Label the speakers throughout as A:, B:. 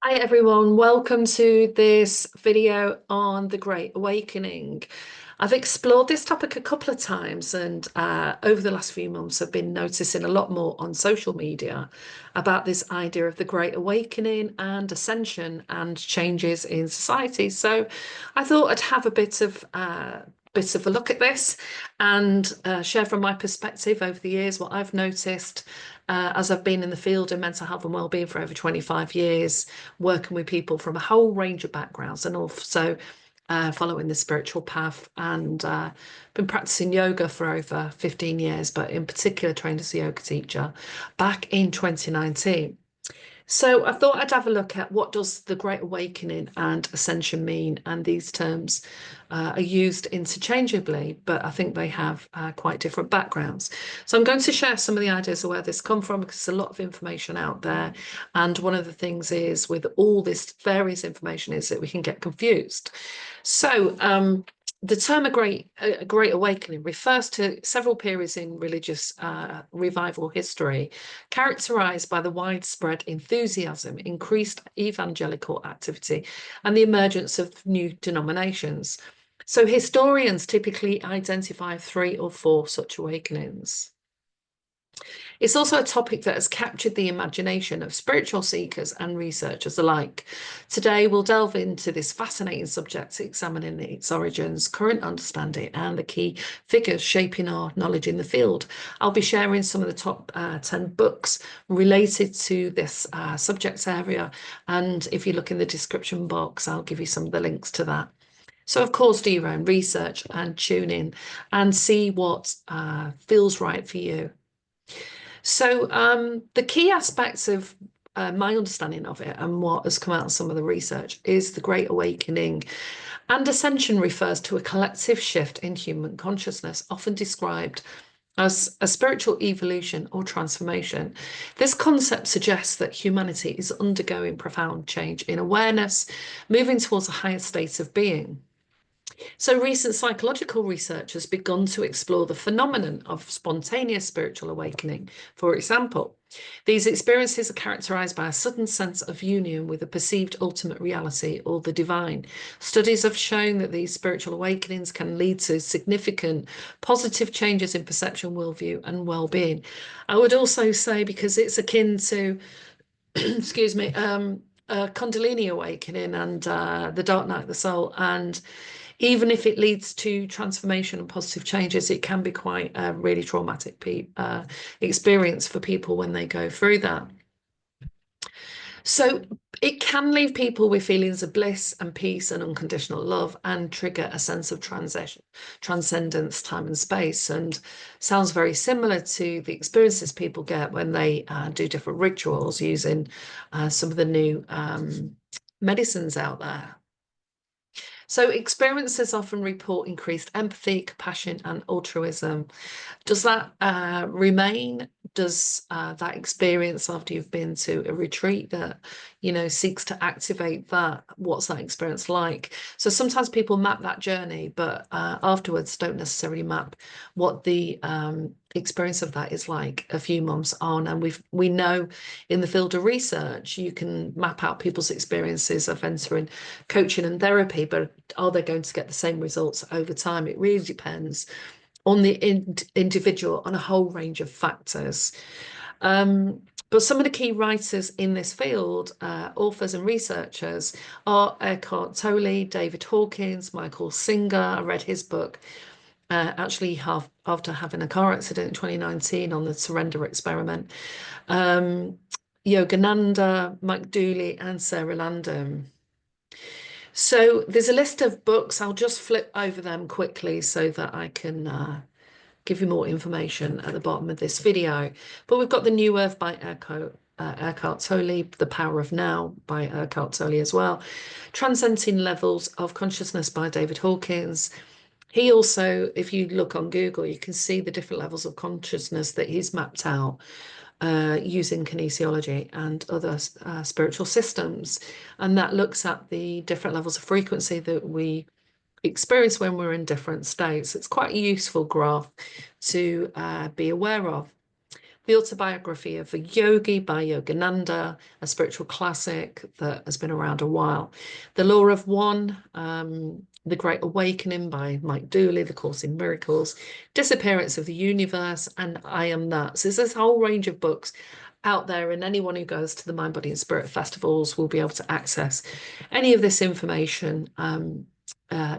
A: Hi everyone, welcome to this video on the Great Awakening. I've explored this topic a couple of times and over the last few months I've been noticing a lot more on social media about this idea of the Great Awakening and ascension and changes in society. So I thought I'd have a bit of a look at this and share from my perspective over the years what I've noticed as I've been in the field of mental health and wellbeing for over 25 years, working with people from a whole range of backgrounds and also following the spiritual path and been practicing yoga for over 15 years, but in particular trained as a yoga teacher back in 2019. So I thought I'd have a look at what does the Great Awakening and ascension mean, and these terms are used interchangeably, but I think they have quite different backgrounds. So I'm going to share some of the ideas of where this come from because there's a lot of information out there, and one of the things is with all this various information is that we can get confused. So the term a great awakening refers to several periods in religious revival history characterized by the widespread enthusiasm, increased evangelical activity, and the emergence of new denominations. So historians typically identify 3 or 4 such awakenings. It's also a topic that has captured the imagination of spiritual seekers and researchers alike. Today, we'll delve into this fascinating subject, examining its origins, current understanding, and the key figures shaping our knowledge in the field. I'll be sharing some of the top 10 books related to this subject area. And if you look in the description box, I'll give you some of the links to that. So, of course, do your own research and tune in and see what feels right for you. So the key aspects of my understanding of it and what has come out of some of the research is the Great Awakening. And ascension refers to a collective shift in human consciousness, often described as a spiritual evolution or transformation. This concept suggests that humanity is undergoing profound change in awareness, moving towards a higher state of being. So recent psychological research has begun to explore the phenomenon of spontaneous spiritual awakening. For example, these experiences are characterized by a sudden sense of union with a perceived ultimate reality or the divine. Studies have shown that these spiritual awakenings can lead to significant positive changes in perception, worldview, and well-being. I would also say, because it's akin to, excuse me, Kundalini awakening and the Dark Night of the Soul, and even if it leads to transformation and positive changes, it can be quite a really traumatic experience for people when they go through that. So it can leave people with feelings of bliss and peace and unconditional love and trigger a sense of transcendence, time and space. And sounds very similar to the experiences people get when they do different rituals using some of the new medicines out there. So experiencers often report increased empathy, compassion, and altruism. Does that remain? Does that experience after you've been to a retreat that, seeks to activate that? What's that experience like? So sometimes people map that journey, but afterwards don't necessarily map what the experience of that is like a few months on. And we know in the field of research, you can map out people's experiences of entering coaching and therapy, but are they going to get the same results over time? It really depends on the individual on a whole range of factors. But some of the key writers in this field, authors and researchers, are Eckhart Tolle, David Hawkins, Michael Singer. I read his book actually after having a car accident in 2019 on the surrender experiment. Yogananda, Mike Dooley, and Sarah Landon. So there's a list of books. I'll just flip over them quickly so that I can give you more information at the bottom of this video. But we've got The New Earth by Eckhart Tolle, The Power of Now by Eckhart Tolle as well, Transcending Levels of Consciousness by David Hawkins. He also, if you look on Google, you can see the different levels of consciousness that he's mapped out using kinesiology and other spiritual systems. And that looks at the different levels of frequency that we experience when we're in different states. It's quite a useful graph to be aware of. The Autobiography of a Yogi by Yogananda, a spiritual classic that has been around a while. The Law of One, The Great Awakening by Mike Dooley, The Course in Miracles, Disappearance of the Universe, and I Am That. So there's this whole range of books out there, and anyone who goes to the Mind, Body and Spirit festivals will be able to access any of this information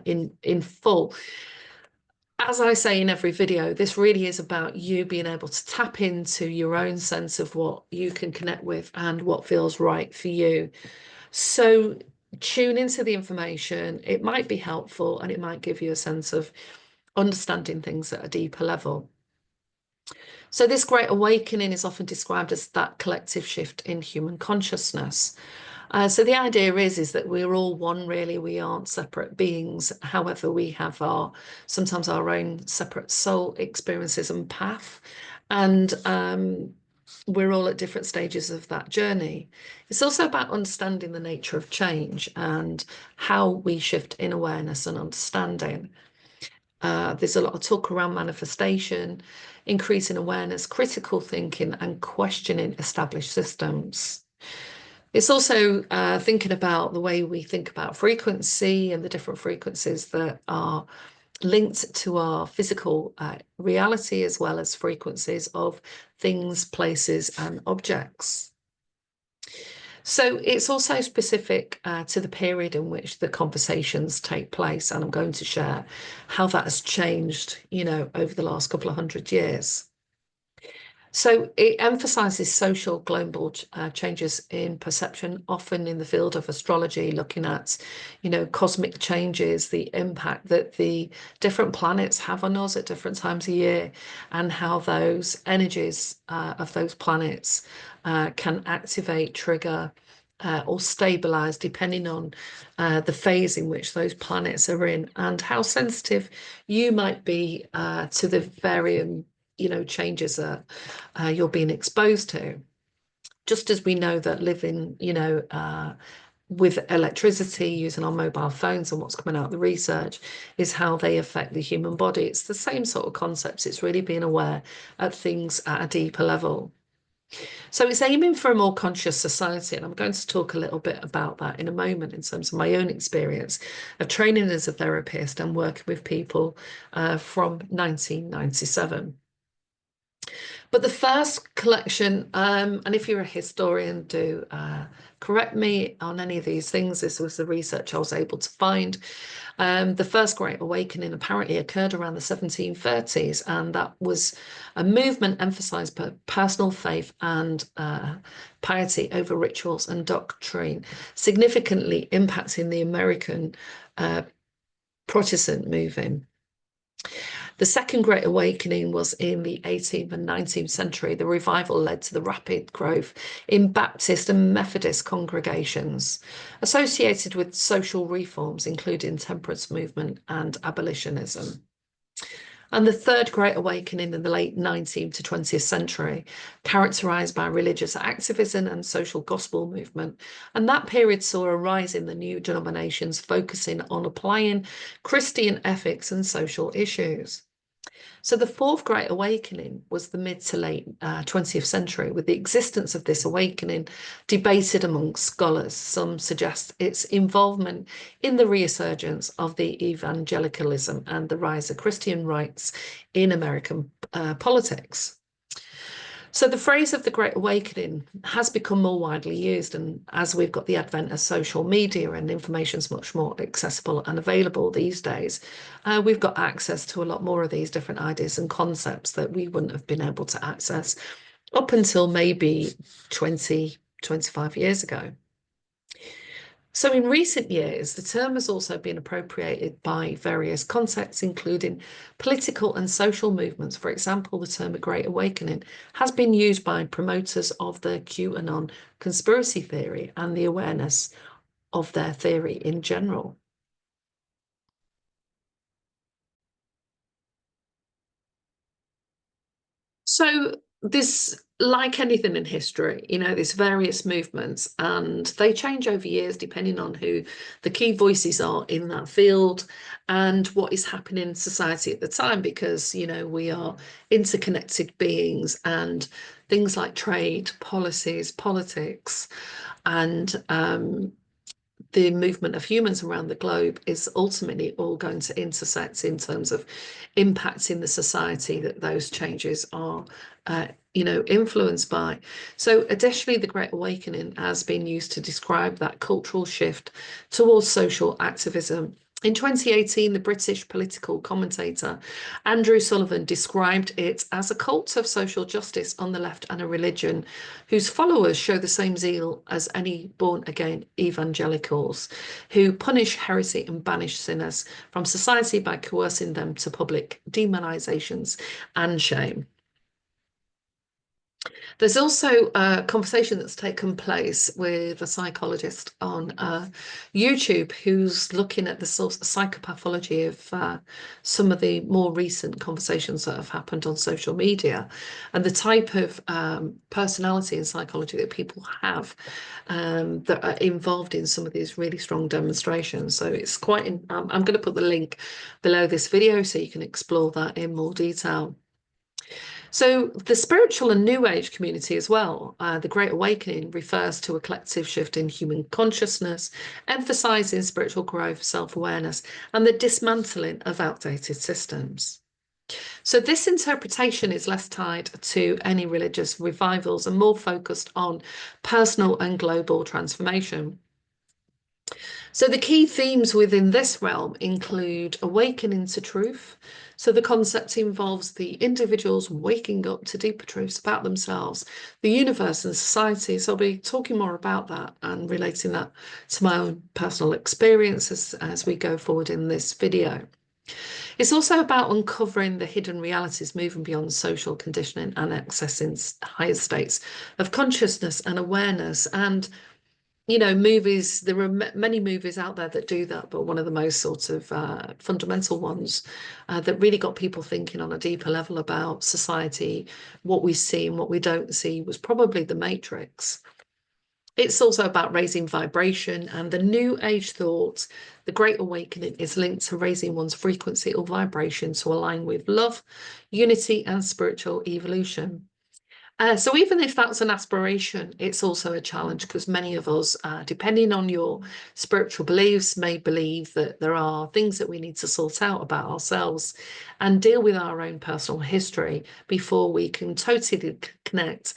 A: in full. As I say in every video, this really is about you being able to tap into your own sense of what you can connect with and what feels right for you. So tune into the information. It might be helpful and it might give you a sense of understanding things at a deeper level. So this great awakening is often described as that collective shift in human consciousness. So the idea is that we're all one, really. We aren't separate beings. However, we have sometimes our own separate soul experiences and path. And we're all at different stages of that journey. It's also about understanding the nature of change and how we shift in awareness and understanding. There's a lot of talk around manifestation, increasing awareness, critical thinking, and questioning established systems. It's also thinking about the way we think about frequency and the different frequencies that are linked to our physical reality, as well as frequencies of things, places, and objects. So it's also specific to the period in which the conversations take place, and I'm going to share how that has changed, over the last couple of 100 years. So it emphasizes social global changes in perception, often in the field of astrology, looking at, cosmic changes, the impact that the different planets have on us at different times of year, and how those energies of those planets can activate, trigger, or stabilize depending on the phase in which those planets are in, and how sensitive you might be to the varying changes that you're being exposed to. Just as we know that living, with electricity, using our mobile phones and what's coming out of the research is how they affect the human body. It's the same sort of concepts. It's really being aware of things at a deeper level. So it's aiming for a more conscious society, and I'm going to talk a little bit about that in a moment in terms of my own experience of training as a therapist and working with people from 1997. But the first collection, and if you're a historian, do correct me on any of these things. This was the research I was able to find. The first Great Awakening apparently occurred around the 1730s, and that was a movement emphasized personal faith and piety over rituals and doctrine, significantly impacting the American Protestant movement. The Second Great Awakening was in the 18th and 19th century. The revival led to the rapid growth in Baptist and Methodist congregations associated with social reforms, including temperance movement and abolitionism. And the Third Great Awakening in the late 19th to 20th century, characterized by religious activism and social gospel movement. And that period saw a rise in the new denominations focusing on applying Christian ethics and social issues. So the Fourth Great Awakening was the mid to late 20th century, with the existence of this awakening debated amongst scholars. Some suggest its involvement in the resurgence of the evangelicalism and the rise of Christian rights in American politics. So the phrase of the Great Awakening has become more widely used, and as we've got the advent of social media and information is much more accessible and available these days, we've got access to a lot more of these different ideas and concepts that we wouldn't have been able to access up until maybe 20, 25 years ago. So in recent years, the term has also been appropriated by various contexts, including political and social movements. For example, the term "a Great Awakening" has been used by promoters of the QAnon conspiracy theory and the awareness of their theory in general. So There's, like anything in history, there's various movements and they change over years depending on who the key voices are in that field and what is happening in society at the time, because, we are interconnected beings, and things like trade, policies, politics, and the movement of humans around the globe is ultimately all going to intersect in terms of impacting the society that those changes are, influenced by. So additionally, the Great Awakening has been used to describe that cultural shift towards social activism. In 2018, the British political commentator Andrew Sullivan described it as a cult of social justice on the left and a religion whose followers show the same zeal as any born-again evangelicals, who punish heresy and banish sinners from society by coercing them to public demonizations and shame. There's also a conversation that's taken place with a psychologist on YouTube who's looking at the sort of psychopathology of some of the more recent conversations that have happened on social media, and the type of personality and psychology that people have that are involved in some of these really strong demonstrations. So it's quite, I'm going to put the link below this video so you can explore that in more detail. So the spiritual and New Age community as well, the Great Awakening refers to a collective shift in human consciousness, emphasizing spiritual growth, self-awareness, and the dismantling of outdated systems. So this interpretation is less tied to any religious revivals and more focused on personal and global transformation. So the key themes within this realm include awakening to truth. So the concept involves the individuals waking up to deeper truths about themselves, the universe and society. So I'll be talking more about that and relating that to my own personal experiences as we go forward in this video. It's also about uncovering the hidden realities, moving beyond social conditioning and accessing higher states of consciousness and awareness. And movies, there are many movies out there that do that, but one of the most sort of fundamental ones that really got people thinking on a deeper level about society, what we see and what we don't see, was probably The Matrix. It's also about raising vibration, and the New Age thought, the Great Awakening, is linked to raising one's frequency or vibration to align with love, unity, and spiritual evolution. So even if that's an aspiration, it's also a challenge, because many of us, depending on your spiritual beliefs, may believe that there are things that we need to sort out about ourselves and deal with our own personal history before we can totally connect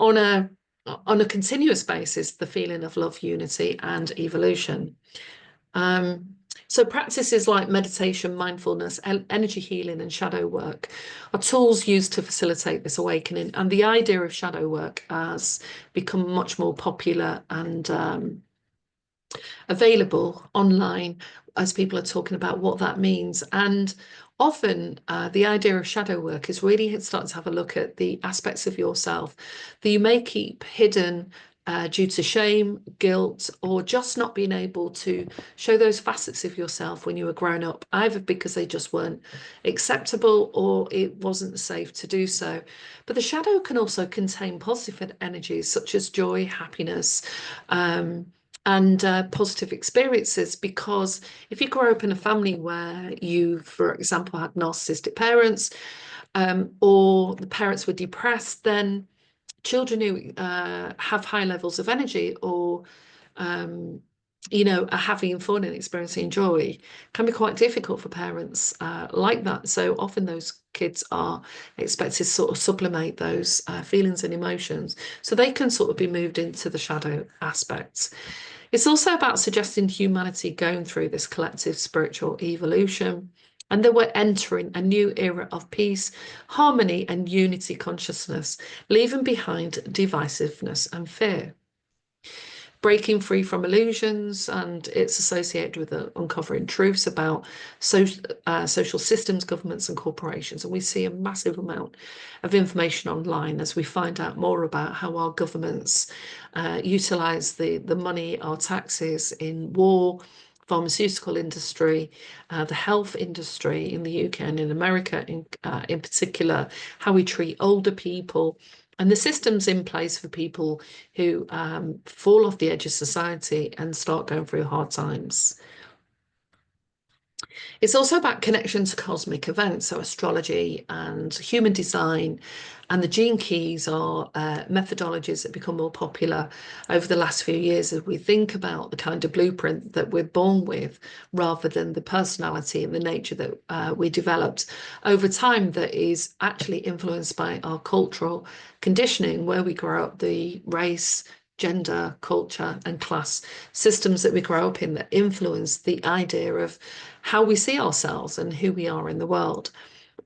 A: on a continuous basis the feeling of love, unity, and evolution. So practices like meditation, mindfulness, energy healing, and shadow work are tools used to facilitate this awakening. And the idea of shadow work has become much more popular and available online as people are talking about what that means. And often the idea of shadow work is really starting to have a look at the aspects of yourself that you may keep hidden due to shame, guilt, or just not being able to show those facets of yourself when you were growing up, either because they just weren't acceptable or it wasn't safe to do so. But the shadow can also contain positive energies such as joy, happiness, and positive experiences, because if you grow up in a family where you, for example, had narcissistic parents, or the parents were depressed, then children who have high levels of energy or are having fun and experiencing joy can be quite difficult for parents like that. So often those kids are expected to sort of sublimate those feelings and emotions, so they can sort of be moved into the shadow aspects. It's also about suggesting humanity going through this collective spiritual evolution, and that we're entering a new era of peace, harmony, and unity consciousness, leaving behind divisiveness and fear. Breaking free from illusions, and it's associated with uncovering truths about social systems, governments, and corporations. And we see a massive amount of information online as we find out more about how our governments utilize the money, our taxes, in war, pharmaceutical industry, the health industry in the UK and in America in particular, how we treat older people, and the systems in place for people who fall off the edge of society and start going through hard times. It's also about connection to cosmic events, so astrology and human design, and the gene keys are methodologies that become more popular over the last few years as we think about the kind of blueprint that we're born with, rather than the personality and the nature that we developed over time that is actually influenced by our cultural conditioning, where we grow up, the race, gender, culture, and class systems that we grow up in that influence the idea of how we see ourselves and who we are in the world.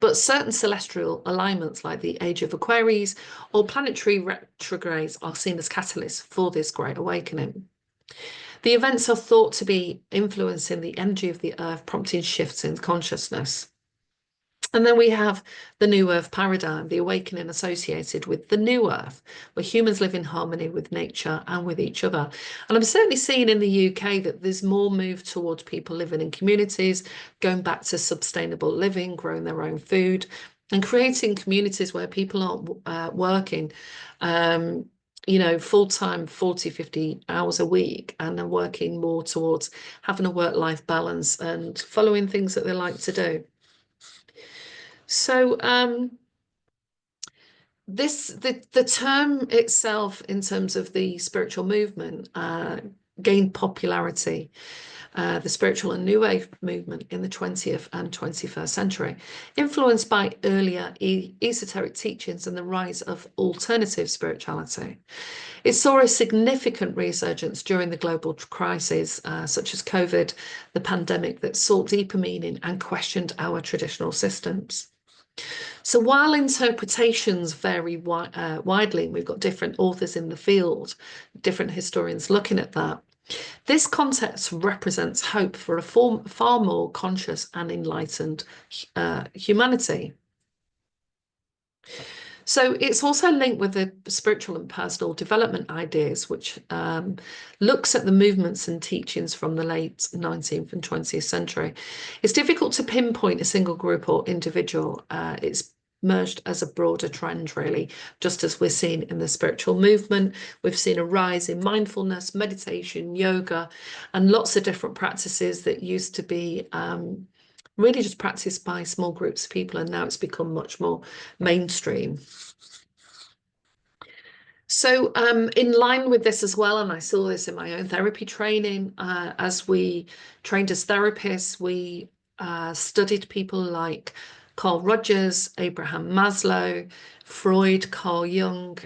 A: But certain celestial alignments like the age of Aquarius or planetary retrogrades are seen as catalysts for this great awakening. The events are thought to be influencing the energy of the earth, prompting shifts in consciousness. And then we have the New Earth paradigm, the awakening associated with the New Earth, where humans live in harmony with nature and with each other. And I'm certainly seeing in the UK that there's more move towards people living in communities, going back to sustainable living, growing their own food, and creating communities where people aren't working, full-time, 40, 50 hours a week, and are working more towards having a work-life balance and following things that they like to do. So the term itself, in terms of the spiritual movement, gained popularity, the spiritual and New Age movement in the 20th and 21st century, influenced by earlier esoteric teachings and the rise of alternative spirituality. It saw a significant resurgence during the global crises, such as COVID, the pandemic, that sought deeper meaning and questioned our traditional systems. So while interpretations vary widely, we've got different authors in the field, different historians looking at that, this context represents hope for a far more conscious and enlightened humanity. So it's also linked with the spiritual and personal development ideas, which looks at the movements and teachings from the late 19th and 20th century. It's difficult to pinpoint a single group or individual. It's merged as a broader trend, really, just as we're seeing in the spiritual movement. We've seen a rise in mindfulness, meditation, yoga, and lots of different practices that used to be really just practiced by small groups of people, and now it's become much more mainstream. So in line with this as well, and I saw this in my own therapy training, as we trained as therapists, we studied people like Carl Rogers, Abraham Maslow, Freud, Carl Jung,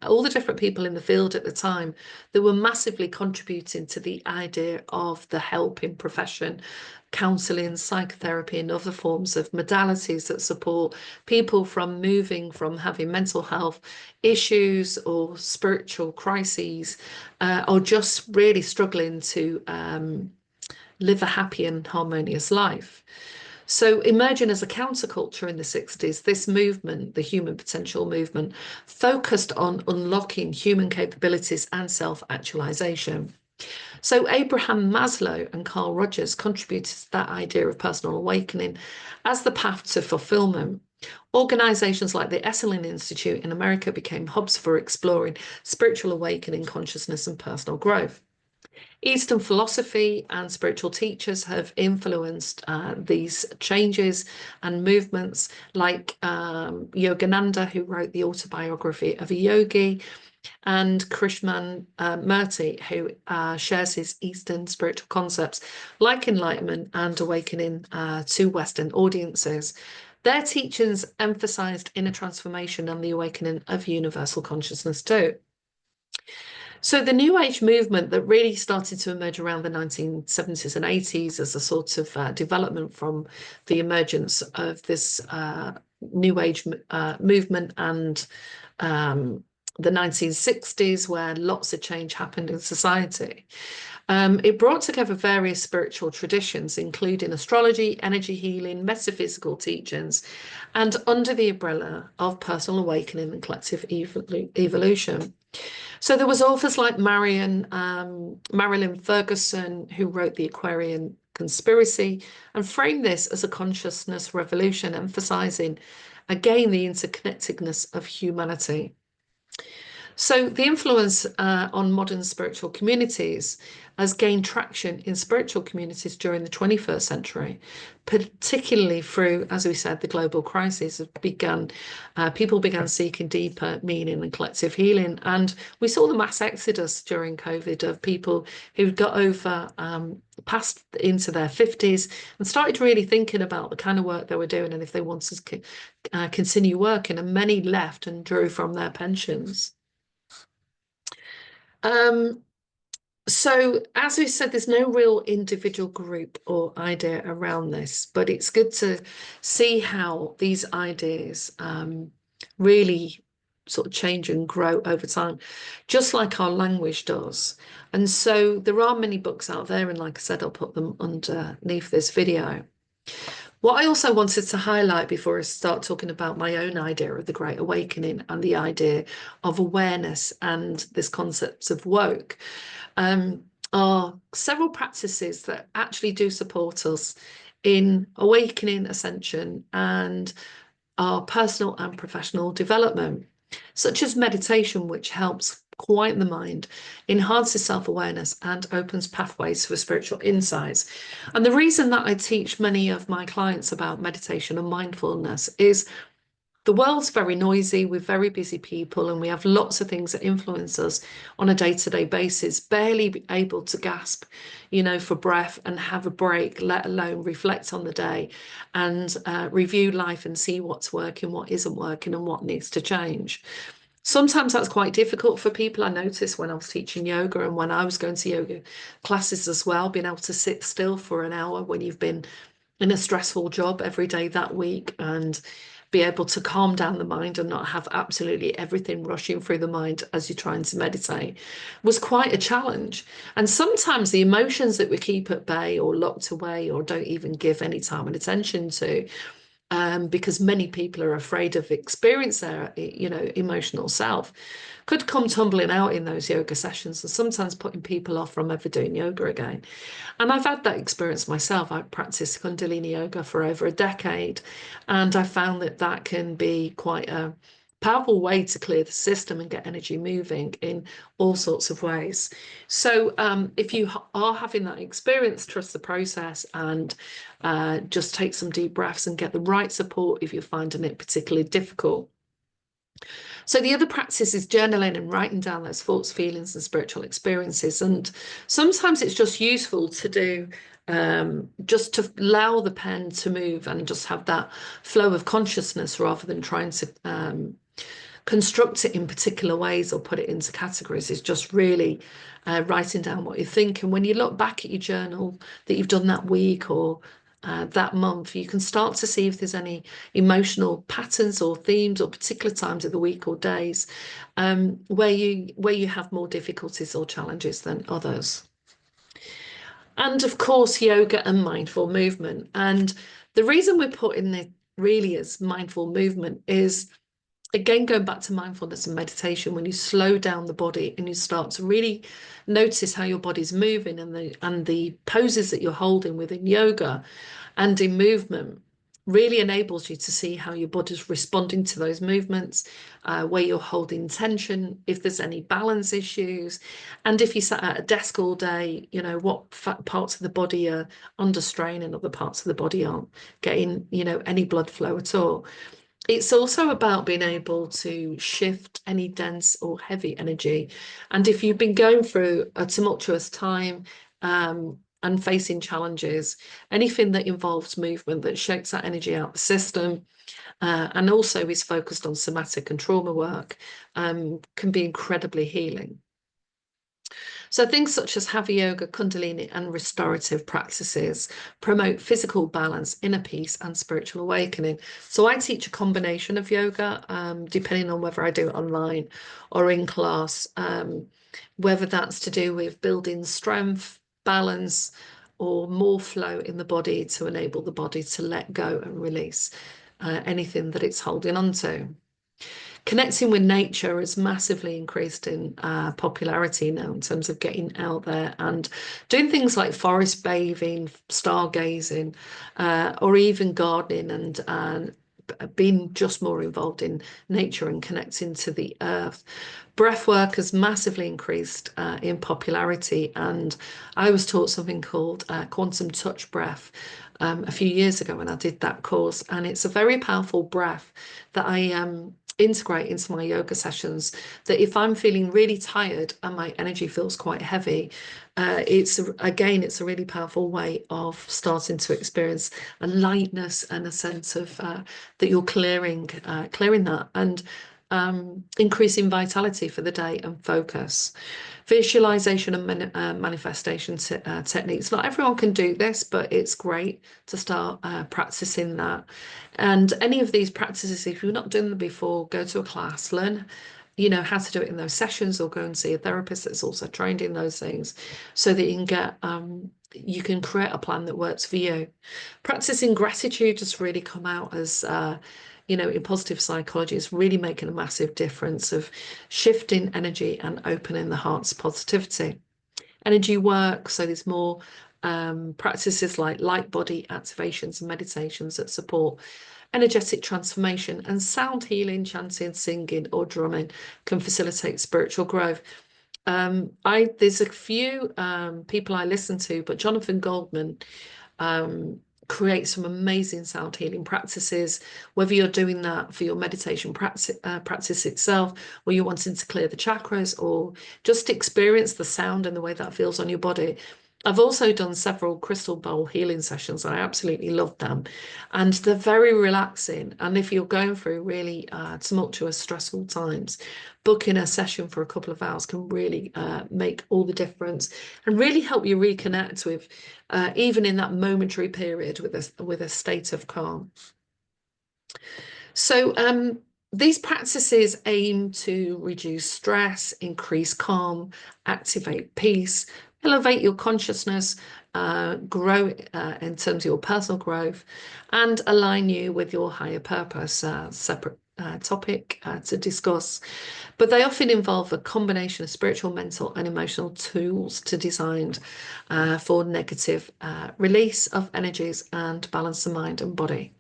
A: all the different people in the field at the time that were massively contributing to the idea of the helping profession, counselling, psychotherapy, and other forms of modalities that support people from moving from having mental health issues or spiritual crises, or just really struggling to live a happy and harmonious life. So emerging as a counterculture in the 60s, this movement, the human potential movement, focused on unlocking human capabilities and self-actualization. So Abraham Maslow and Carl Rogers contributed to that idea of personal awakening as the path to fulfillment. Organizations like the Esalen Institute in America became hubs for exploring spiritual awakening, consciousness, and personal growth. Eastern philosophy and spiritual teachers have influenced these changes and movements, like Yogananda, who wrote the autobiography of a yogi, and Krishnamurti, Murti, who shares his Eastern spiritual concepts like enlightenment and awakening to Western audiences. Their teachings emphasized inner transformation and the awakening of universal consciousness too. So the New Age movement that really started to emerge around the 1970s and 80s as a sort of development from the emergence of this New Age movement and the 1960s, where lots of change happened in society. It brought together various spiritual traditions, including astrology, energy healing, metaphysical teachings, and under the umbrella of personal awakening and collective evolution. So there was authors like Marilyn Ferguson, who wrote The Aquarian Conspiracy and framed this as a consciousness revolution, emphasizing again the interconnectedness of humanity. So the influence on modern spiritual communities has gained traction in spiritual communities during the 21st century, particularly through, as we said, the global crisis people began seeking deeper meaning and collective healing. And we saw the mass exodus during COVID of people who got over past into their 50s and started really thinking about the kind of work they were doing and if they wanted to continue working, and many left and drew from their pensions. So as we said, there's no real individual group or idea around this, but it's good to see how these ideas really sort of change and grow over time, just like our language does. And so there are many books out there, and like I said, I'll put them underneath this video. What I also wanted to highlight before I start talking about my own idea of the Great Awakening and the idea of awareness and this concept of woke are several practices that actually do support us in awakening, ascension, and our personal and professional development, such as meditation, which helps quiet the mind, enhances self-awareness, and opens pathways for spiritual insights. And the reason that I teach many of my clients about meditation and mindfulness is the world's very noisy, we're very busy people, and we have lots of things that influence us on a day-to-day basis, barely able to gasp, for breath and have a break, let alone reflect on the day and review life and see what's working, what isn't working, and what needs to change. Sometimes that's quite difficult for people. I noticed when I was teaching yoga and when I was going to yoga classes as well, being able to sit still for an hour when you've been in a stressful job every day that week and be able to calm down the mind and not have absolutely everything rushing through the mind as you're trying to meditate was quite a challenge. And sometimes the emotions that we keep at bay or locked away or don't even give any time and attention to, because many people are afraid of experience their, emotional self, could come tumbling out in those yoga sessions and sometimes putting people off from ever doing yoga again. And I've had that experience myself. I've practiced Kundalini yoga for over a decade, and I found that that can be quite a powerful way to clear the system and get energy moving in all sorts of ways. So if you are having that experience, trust the process and just take some deep breaths and get the right support if you're finding it particularly difficult. So the other practice is journaling and writing down those thoughts, feelings, and spiritual experiences. And sometimes it's just useful to do, just to allow the pen to move and just have that flow of consciousness rather than trying to construct it in particular ways or put it into categories. Is just really writing down what you think. And when you look back at your journal that you've done that week or that month, you can start to see if there's any emotional patterns or themes or particular times of the week or days where you have more difficulties or challenges than others. And of course, yoga and mindful movement. And the reason we're putting it really as mindful movement is, again, going back to mindfulness and meditation, when you slow down the body and you start to really notice how your body's moving and the poses that you're holding within yoga and in movement really enables you to see how your body's responding to those movements, where you're holding tension, if there's any balance issues, and if you sat at a desk all day, what parts of the body are under strain and other parts of the body aren't getting, any blood flow at all. It's also about being able to shift any dense or heavy energy. And if you've been going through a tumultuous time and facing challenges, anything that involves movement that shakes that energy out the system and also is focused on somatic and trauma work can be incredibly healing. So things such as Hatha yoga, Kundalini, and restorative practices promote physical balance, inner peace, and spiritual awakening. So I teach a combination of yoga, depending on whether I do it online or in class, whether that's to do with building strength, balance, or more flow in the body to enable the body to let go and release anything that it's holding on to. Connecting with nature has massively increased in popularity now in terms of getting out there and doing things like forest bathing, stargazing, or even gardening and being just more involved in nature and connecting to the earth. Breath work has massively increased in popularity, and I was taught something called quantum touch breath a few years ago when I did that course, and it's a very powerful breath that I integrate into my yoga sessions. That if I'm feeling really tired and my energy feels quite heavy, it's a really powerful way of starting to experience a lightness and a sense of that you're clearing that and increasing vitality for the day and focus. Visualization and manifestation techniques. Not everyone can do this, but it's great to start practicing that. And any of these practices, if you've not done them before, go to a class, learn how to do it in those sessions, or go and see a therapist that's also trained in those things, so that you can create a plan that works for you. Practicing gratitude has really come out as in positive psychology, is really making a massive difference of shifting energy and opening the heart's positivity. Energy work, so there's more practices like light body activations and meditations that support energetic transformation, and sound healing, chanting, singing, or drumming can facilitate spiritual growth. There's a few people I listen to, but Jonathan Goldman create some amazing sound healing practices, whether you're doing that for your meditation practice itself, or you're wanting to clear the chakras, or just experience the sound and the way that feels on your body. I've also done several crystal bowl healing sessions, and I absolutely love them. And they're very relaxing. And if you're going through really tumultuous, stressful times, booking a session for a couple of hours can really make all the difference and really help you reconnect with, even in that momentary period, with a state of calm. So these practices aim to reduce stress, increase calm, activate peace, elevate your consciousness, grow in terms of your personal growth, and align you with your higher purpose. Separate topic to discuss, but they often involve a combination of spiritual, mental, and emotional tools to design for negative release of energies and balance the mind and body.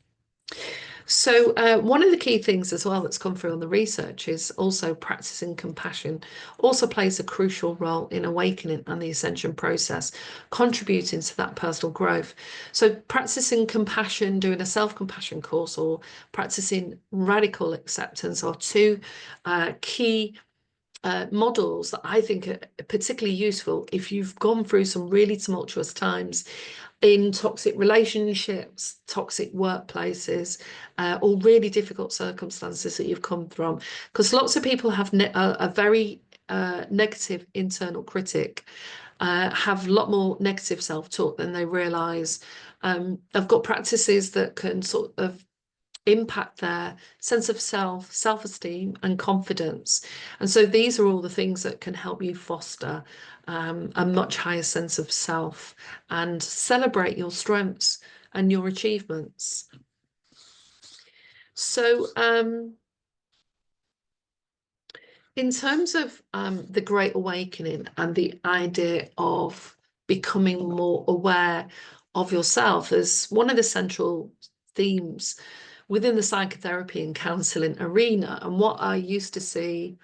A: So one of the key things as well that's come through on the research is also practicing compassion also plays a crucial role in awakening and the ascension process, contributing to that personal growth. So practicing compassion, doing a self-compassion course, or practicing radical acceptance are two key models that I think are particularly useful if you've gone through some really tumultuous times in toxic relationships, toxic workplaces, or really difficult circumstances that you've come from. Because lots of people have a very negative internal critic, have a lot more negative self-talk than they realise. I've got practices that can sort of impact their sense of self, self-esteem, and confidence. And so these are all the things that can help you foster a much higher sense of self and celebrate your strengths and your achievements. So in terms of the Great Awakening and the idea of becoming more aware of yourself as one of the central themes within the psychotherapy and counselling arena, and what I used to see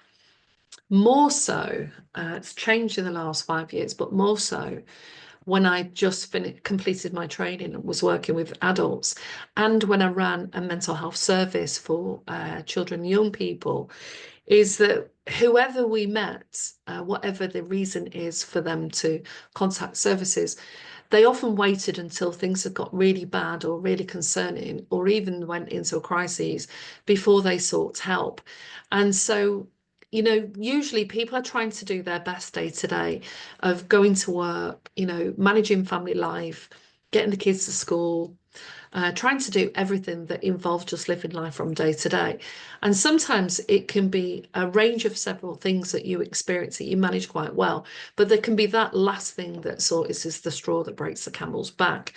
A: more so, it's changed in the last 5 years, but more so when I just completed my training and was working with adults, and when I ran a mental health service for children and young people, is that whoever we met, whatever the reason is for them to contact services, they often waited until things had got really bad or really concerning, or even went into a crisis before they sought help. And so, usually people are trying to do their best day to day of going to work, managing family life, getting the kids to school, trying to do everything that involves just living life from day to day. And sometimes it can be a range of several things that you experience that you manage quite well, but there can be that last thing that sort of is the straw that breaks the camel's back.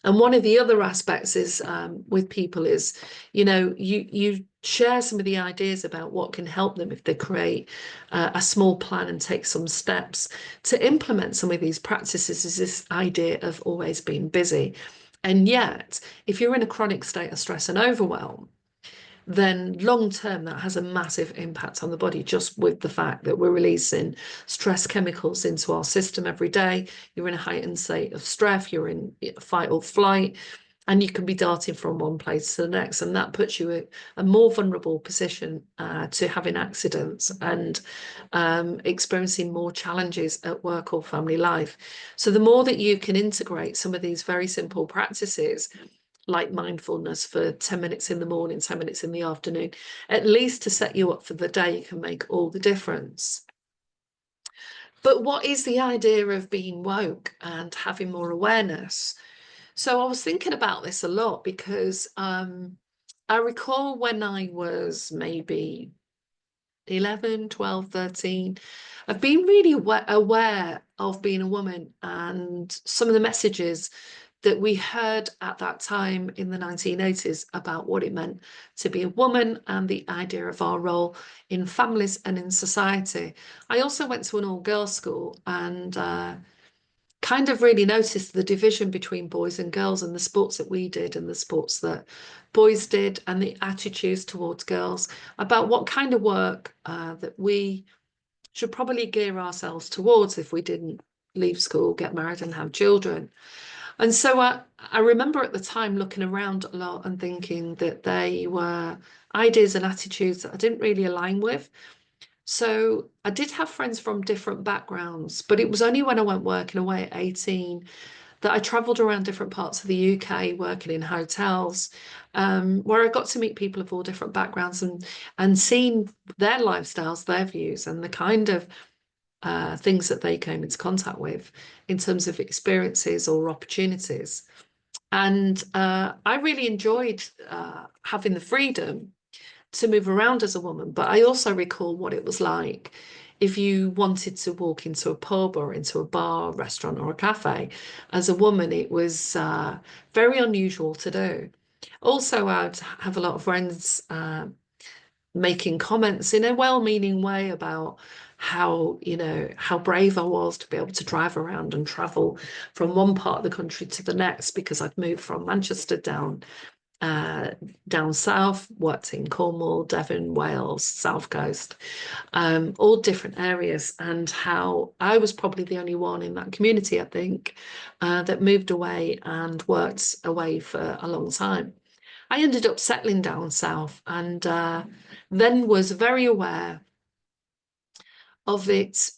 A: And one of the other aspects is with people is, you share some of the ideas about what can help them if they create a small plan and take some steps to implement some of these practices. Is this idea of always being busy. And yet, if you're in a chronic state of stress and overwhelm, then long term that has a massive impact on the body, just with the fact that we're releasing stress chemicals into our system every day. You're in a heightened state of stress, you're in fight or flight, and you can be darting from one place to the next, and that puts you in a more vulnerable position to having accidents and experiencing more challenges at work or family life. So the more that you can integrate some of these very simple practices, like mindfulness for 10 minutes in the morning, 10 minutes in the afternoon, at least to set you up for the day, can make all the difference. But what is the idea of being woke and having more awareness? So I was thinking about this a lot because I recall when I was maybe 11, 12, 13, I've been really aware of being a woman and some of the messages that we heard at that time in the 1980s about what it meant to be a woman and the idea of our role in families and in society. I also went to an all-girls school and kind of really noticed the division between boys and girls and the sports that we did and the sports that boys did and the attitudes towards girls about what kind of work that we should probably gear ourselves towards if we didn't leave school, get married and have children. And so I remember at the time looking around a lot and thinking that they were ideas and attitudes that I didn't really align with. So I did have friends from different backgrounds, but it was only when I went working away at 18 that I travelled around different parts of the UK working in hotels, where I got to meet people of all different backgrounds and seeing their lifestyles, their views, and the kind of things that they came into contact with in terms of experiences or opportunities. And I really enjoyed having the freedom to move around as a woman, but I also recall what it was like if you wanted to walk into a pub or into a bar, restaurant, or a cafe. As a woman, it was very unusual to do. Also, I'd have a lot of friends making comments in a well-meaning way about how brave I was to be able to drive around and travel from one part of the country to the next, because I'd moved from Manchester down south, worked in Cornwall, Devon, Wales, South Coast, all different areas, and how I was probably the only one in that community, I think, that moved away and worked away for a long time. I ended up settling down south and then was very aware of it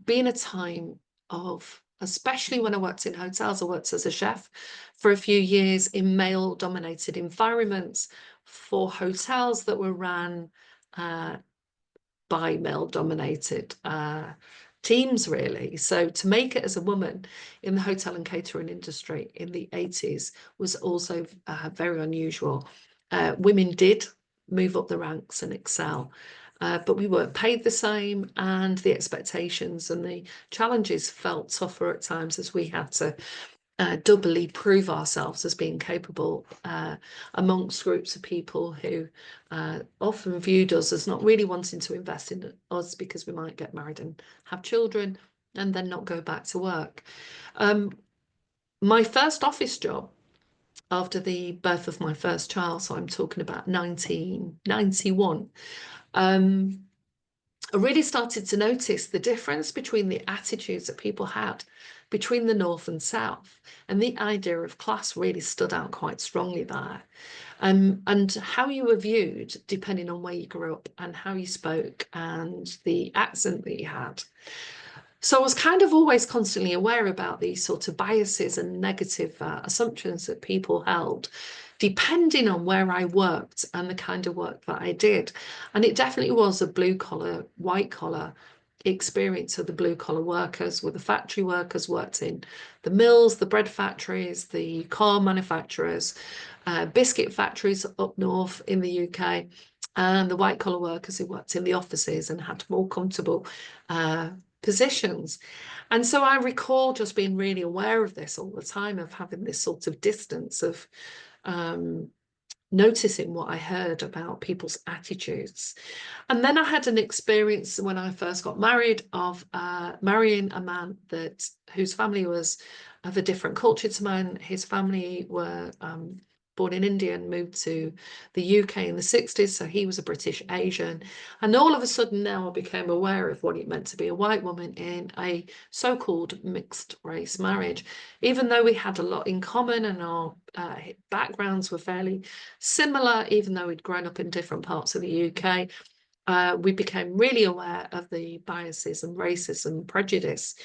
A: being a time of, especially when I worked in hotels, I worked as a chef for a few years in male-dominated environments for hotels that were run by male-dominated teams, really. So to make it as a woman in the hotel and catering industry in the 80s was also very unusual. Women did move up the ranks and excel, but we weren't paid the same, and the expectations and the challenges felt tougher at times as we had to doubly prove ourselves as being capable amongst groups of people who often viewed us as not really wanting to invest in us because we might get married and have children and then not go back to work. My first office job after the birth of my first child, so I'm talking about 1991, I really started to notice the difference between the attitudes that people had between the North and South, and the idea of class really stood out quite strongly there. And how you were viewed depending on where you grew up and how you spoke and the accent that you had. So I was kind of always constantly aware about these sort of biases and negative assumptions that people held, depending on where I worked and the kind of work that I did. And it definitely was a blue collar, white collar experience of the blue collar workers, with the factory workers worked in the mills, the bread factories, the car manufacturers, biscuit factories up north in the UK, and the white collar workers who worked in the offices and had more comfortable positions. And so I recall just being really aware of this all the time, of having this sort of distance of noticing what I heard about people's attitudes. And then I had an experience when I first got married of marrying a man whose family was of a different culture to mine. His family were born in India and moved to the UK in the 60s. So he was a British Asian. And all of a sudden now I became aware of what it meant to be a white woman in a so-called mixed race marriage. Even though we had a lot in common and our backgrounds were fairly similar, even though we'd grown up in different parts of the UK, we became really aware of the biases and racism, prejudice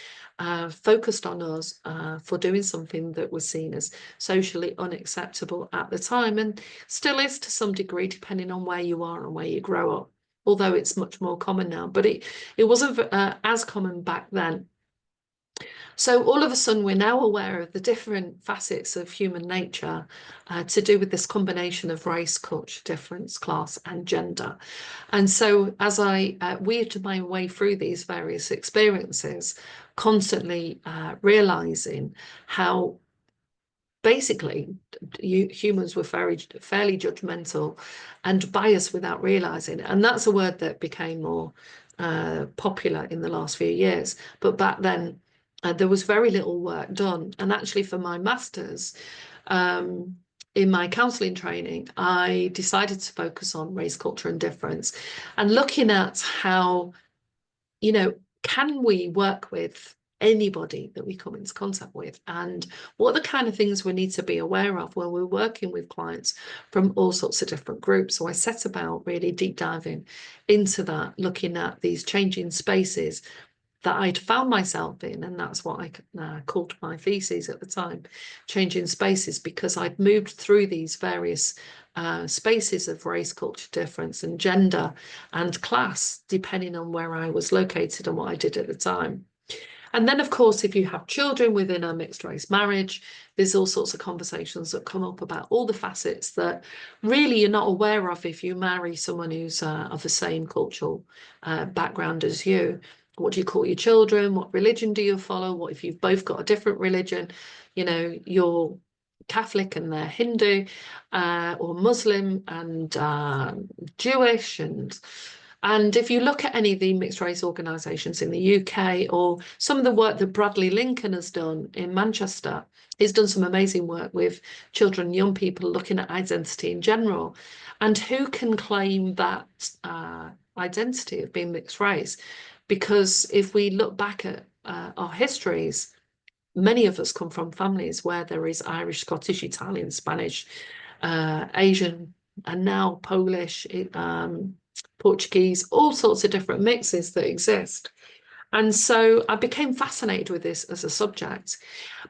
A: focused on us for doing something that was seen as socially unacceptable at the time, and still is to some degree, depending on where you are and where you grow up, although it's much more common now, but it wasn't as common back then. So all of a sudden, we're now aware of the different facets of human nature to do with this combination of race, culture, difference, class, and gender. And so as I weaved my way through these various experiences, constantly realizing how basically humans were fairly judgmental and biased without realizing it. And that's a word that became more popular in the last few years. But back then, there was very little work done. And actually for my master's, in my counselling training, I decided to focus on race, culture and difference and looking at how, can we work with anybody that we come into contact with, and what are the kind of things we need to be aware of when we're working with clients from all sorts of different groups. So I set about really deep diving into that, looking at these changing spaces that I'd found myself in, and that's what I called my thesis at the time, changing spaces, because I'd moved through these various spaces of race, culture, difference and gender and class, depending on where I was located and what I did at the time. And then, of course, if you have children within a mixed race marriage, there's all sorts of conversations that come up about all the facets that really you're not aware of if you marry someone who's of the same cultural background as you. What do you call your children? What religion do you follow? What if you've both got a different religion? You're Catholic and they're Hindu, or Muslim and Jewish, and if you look at any of the mixed race organisations in the UK, or some of the work that Bradley Lincoln has done in Manchester, he's done some amazing work with children and young people looking at identity in general, and who can claim that identity of being mixed race. Because if we look back at our histories, many of us come from families where there is Irish, Scottish, Italian, Spanish, Asian, and now Polish, Portuguese, all sorts of different mixes that exist. And so I became fascinated with this as a subject,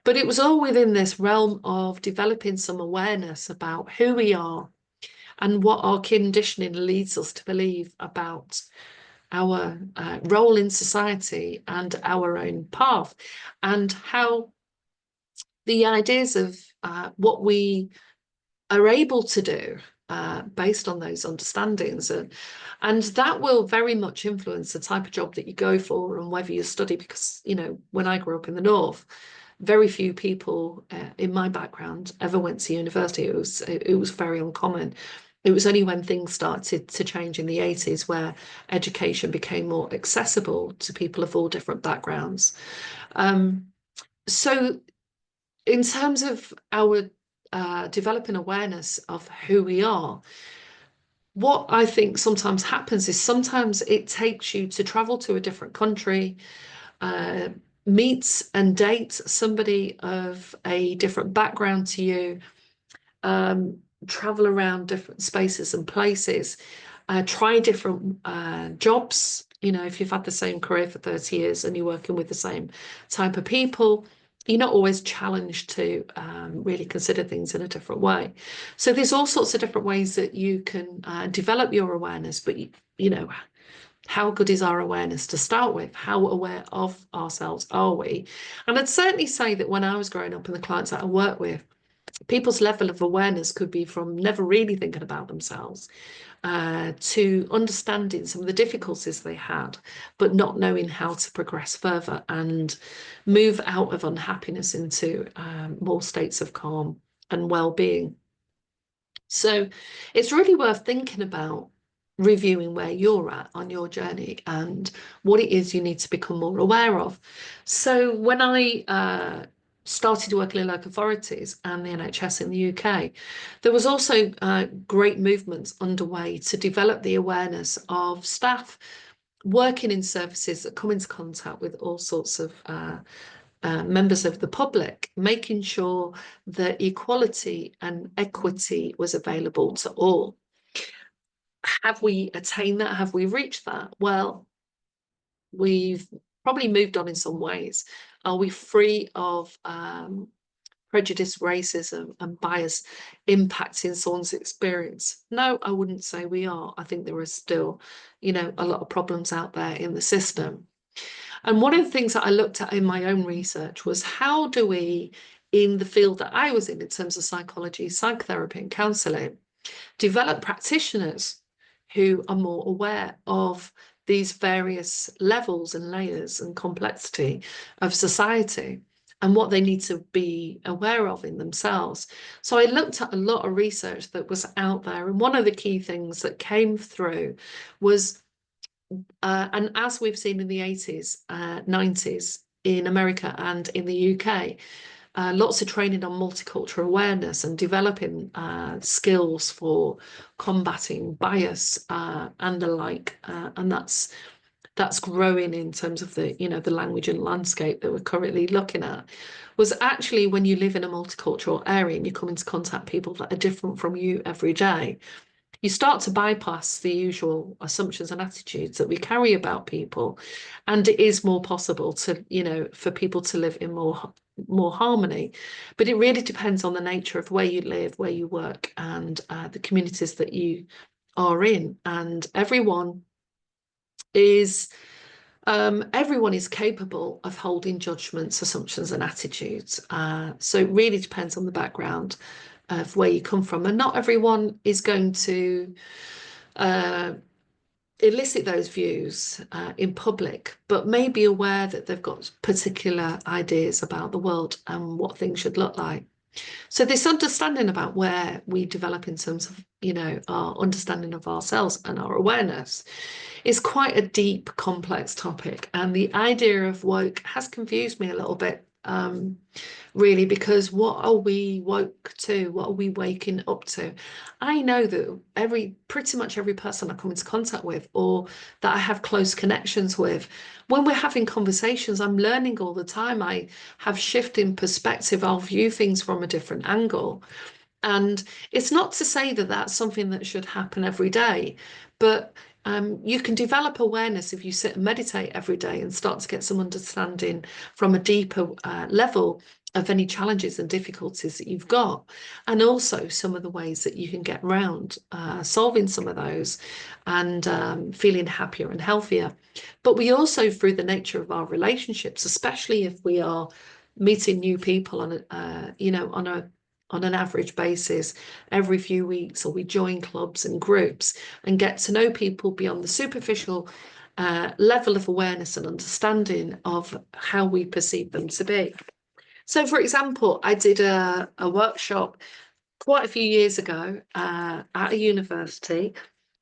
A: but it was all within this realm of developing some awareness about who we are and what our conditioning leads us to believe about our role in society and our own path, and how the ideas of what we are able to do based on those understandings, and that will very much influence the type of job that you go for and whether you study. Because when I grew up in the north, very few people in my background ever went to university. It was very uncommon. It was only when things started to change in the 80s where education became more accessible to people of all different backgrounds. So in terms of our developing awareness of who we are, what I think sometimes happens is sometimes it takes you to travel to a different country, meet and date somebody of a different background to you, travel around different spaces and places, try different jobs. If you've had the same career for 30 years and you're working with the same type of people, you're not always challenged to really consider things in a different way. So there's all sorts of different ways that you can develop your awareness, but how good is our awareness to start with? How aware of ourselves are we? And I'd certainly say that when I was growing up and the clients that I work with, people's level of awareness could be from never really thinking about themselves to understanding some of the difficulties they had, but not knowing how to progress further and move out of unhappiness into more states of calm and well-being. So it's really worth thinking about reviewing where you're at on your journey and what it is you need to become more aware of. So when I started working in local authorities and the NHS in the UK, there was also great movements underway to develop the awareness of staff working in services that come into contact with all sorts of members of the public, making sure that equality and equity was available to all. Have we attained that? Have we reached that? Well, we've probably moved on in some ways. Are we free of prejudice, racism, and bias impacting someone's experience? No, I wouldn't say we are. I think there are still, a lot of problems out there in the system. And one of the things that I looked at in my own research was how do we, in the field that I was in terms of psychology, psychotherapy, and counselling, develop practitioners who are more aware of these various levels and layers and complexity of society and what they need to be aware of in themselves. So I looked at a lot of research that was out there, and one of the key things that came through was and as we've seen in the 80s, 90s in America and in the UK, lots of training on multicultural awareness and developing skills for combating bias and the like. And that's growing in terms of the language and landscape that we're currently looking at. Was actually when you live in a multicultural area and you come into contact with people that are different from you every day, you start to bypass the usual assumptions and attitudes that we carry about people, and it is more possible to, for people to live in more harmony. But it really depends on the nature of where you live, where you work, and the communities that you are in. And everyone is capable of holding judgments, assumptions, and attitudes. So it really depends on the background of where you come from. And not everyone is going to elicit those views in public, but may be aware that they've got particular ideas about the world and what things should look like. So this understanding about where we develop in terms of, our understanding of ourselves and our awareness is quite a deep, complex topic. And the idea of woke has confused me a little bit, really, because what are we woke to? What are we waking up to? I know that pretty much every person I come into contact with or that I have close connections with, when we're having conversations, I'm learning all the time. I have shifting perspective. I'll view things from a different angle. And it's not to say that that's something that should happen every day, but you can develop awareness if you sit and meditate every day and start to get some understanding from a deeper level of any challenges and difficulties that you've got, and also some of the ways that you can get around solving some of those and feeling happier and healthier. But we also, through the nature of our relationships, especially if we are meeting new people on an average basis every few weeks, or we join clubs and groups and get to know people beyond the superficial level of awareness and understanding of how we perceive them to be. So, for example, I did a workshop quite a few years ago at a university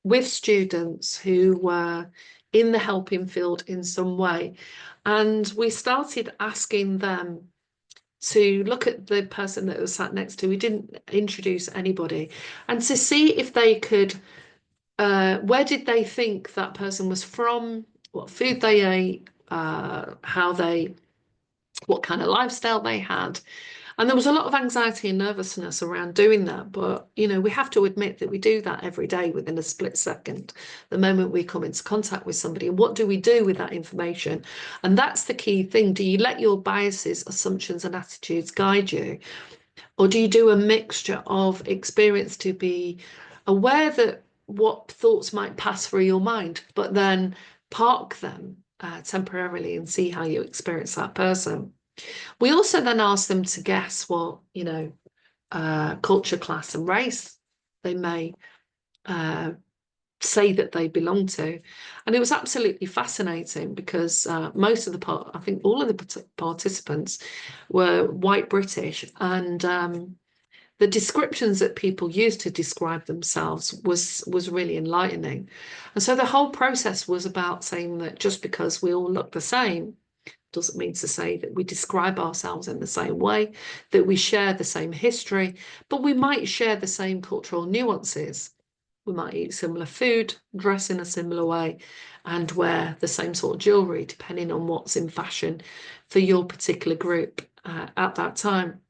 A: with students who were in the helping field in some way. And we started asking them to look at the person that was sat next to. We didn't introduce anybody, and to see if they could, where did they think that person was from, what food they ate, what kind of lifestyle they had. And there was a lot of anxiety and nervousness around doing that. But, we have to admit that we do that every day within a split second, the moment we come into contact with somebody. And what do we do with that information? And that's the key thing. Do you let your biases, assumptions, and attitudes guide you? Or do you do a mixture of experience to be aware that what thoughts might pass through your mind, but then park them temporarily and see how you experience that person? We also then ask them to guess what, culture, class, and race they may say that they belong to. And it was absolutely fascinating because most of the I think all of the participants were white British, and the descriptions that people used to describe themselves was really enlightening. And so the whole process was about saying that just because we all look the same doesn't mean to say that we describe ourselves in the same way, that we share the same history, but we might share the same cultural nuances. We might eat similar food, dress in a similar way, and wear the same sort of jewellery, depending on what's in fashion for your particular group at that time.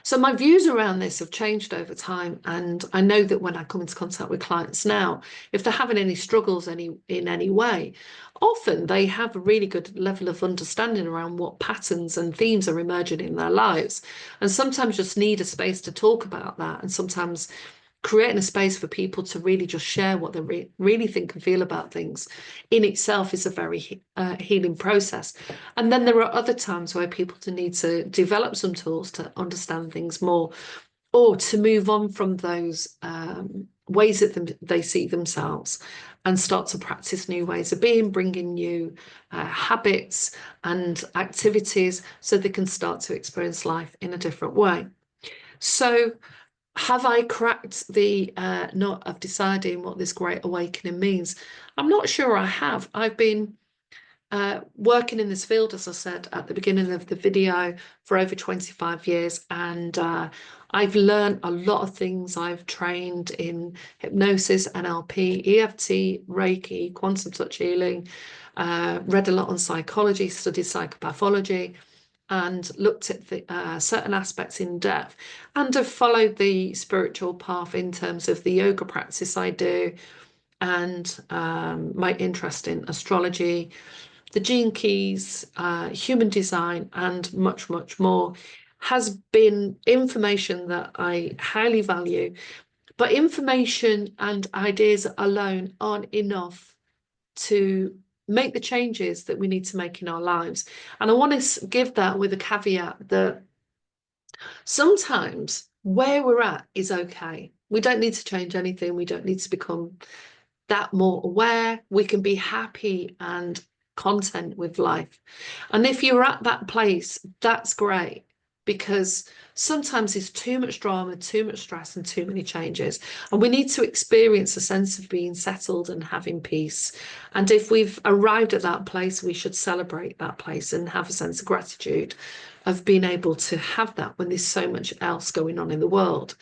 A: So my views around this have changed over time, and I know that when I come into contact with clients now, if they're having any struggles in any way, often they have a really good level of understanding around what patterns and themes are emerging in their lives, and sometimes just need a space to talk about that, and sometimes creating a space for people to really just share what they really think and feel about things in itself is a very healing process. And then there are other times where people need to develop some tools to understand things more, or to move on from those ways that they see themselves and start to practice new ways of being, bringing new habits and activities so they can start to experience life in a different way. So have I cracked the nut of deciding what this great awakening means? I'm not sure I have. I've been working in this field, as I said at the beginning of the video, for over 25 years, and I've learned a lot of things. I've trained in hypnosis, NLP, EFT, Reiki, quantum touch healing, read a lot on psychology, studied psychopathology, and looked at the, certain aspects in depth, and have followed the spiritual path in terms of the yoga practice I do, and my interest in astrology, the gene keys, human design, and much, much more has been information that I highly value. But information and ideas alone aren't enough to make the changes that we need to make in our lives. And I want to give that with a caveat that sometimes where we're at is okay. We don't need to change anything. We don't need to become that more aware. We can be happy and content with life. And if you're at that place, that's great, because sometimes there's too much drama, too much stress, and too many changes. And we need to experience a sense of being settled and having peace. And if we've arrived at that place, we should celebrate that place and have a sense of gratitude of being able to have that when there's so much else going on in the world.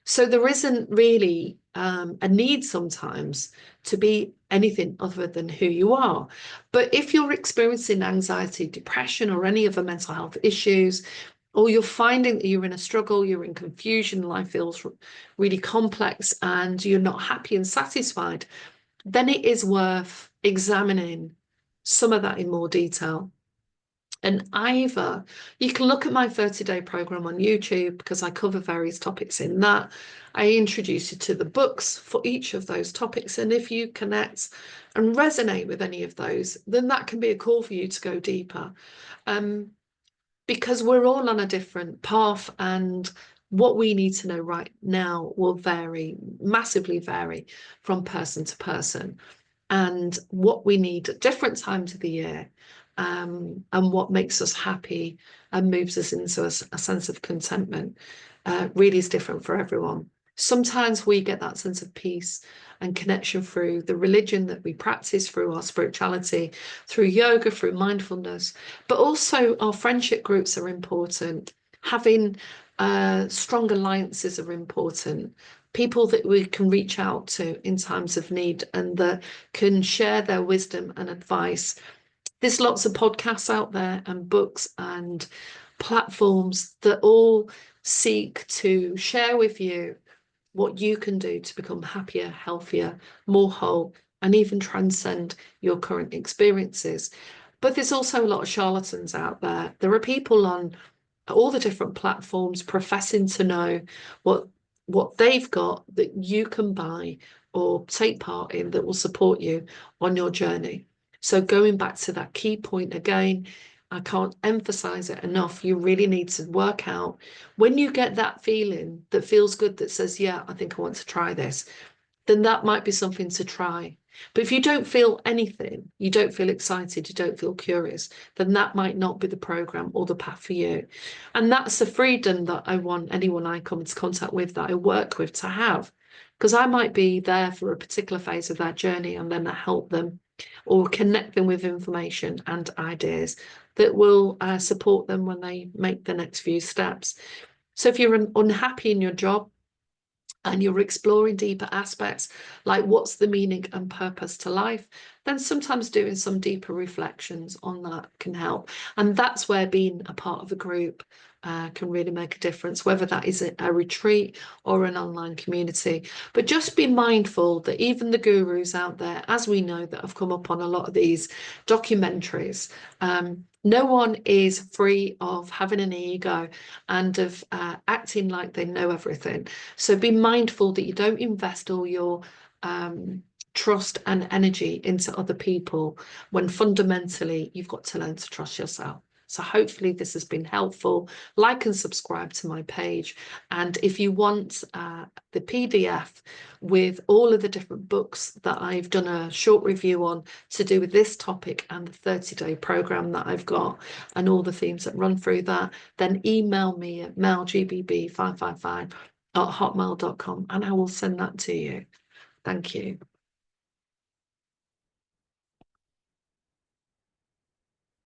A: So there isn't really a need sometimes to be anything other than who you are. But if you're experiencing anxiety, depression, or any other mental health issues, or you're finding that you're in a struggle, you're in confusion, life feels really complex, and you're not happy and satisfied, then it is worth examining some of that in more detail. And either you can look at my 30-day program on YouTube, because I cover various topics in that. I introduce you to the books for each of those topics. And if you connect and resonate with any of those, then that can be a call for you to go deeper. Because we're all on a different path, and what we need to know right now will vary, massively vary from person to person, and what we need at different times of the year, and what makes us happy and moves us into a sense of contentment really is different for everyone. Sometimes we get that sense of peace and connection through the religion that we practice, through our spirituality, through yoga, through mindfulness, but also our friendship groups are important. Having strong alliances are important. People that we can reach out to in times of need and that can share their wisdom and advice. There's lots of podcasts out there and books and platforms that all seek to share with you what you can do to become happier, healthier, more whole, and even transcend your current experiences. But there's also a lot of charlatans out there. There are people on all the different platforms professing to know what they've got that you can buy or take part in that will support you on your journey. So going back to that key point again, I can't emphasize it enough. You really need to work out when you get that feeling that feels good, that says, yeah, I think I want to try this, then that might be something to try. But if you don't feel anything, you don't feel excited, you don't feel curious, then that might not be the program or the path for you. And that's the freedom that I want anyone I come into contact with, that I work with, to have. Because I might be there for a particular phase of their journey, and then I help them or connect them with information and ideas that will support them when they make the next few steps. So if you're unhappy in your job, and you're exploring deeper aspects like what's the meaning and purpose to life, then sometimes doing some deeper reflections on that can help. And that's where being a part of a group can really make a difference, whether that is a retreat or an online community. But just be mindful that even the gurus out there, as we know, that have come up on a lot of these documentaries, no one is free of having an ego and of acting like they know everything. So be mindful that you don't invest all your trust and energy into other people, when fundamentally you've got to learn to trust yourself. So hopefully this has been helpful. Like and subscribe to my page. And if you want the PDF with all of the different books that I've done a short review on to do with this topic, and the 30-day program that I've got and all the themes that run through that, then email me at melgabb555 at hotmail.com and I will send that to you. Thank you.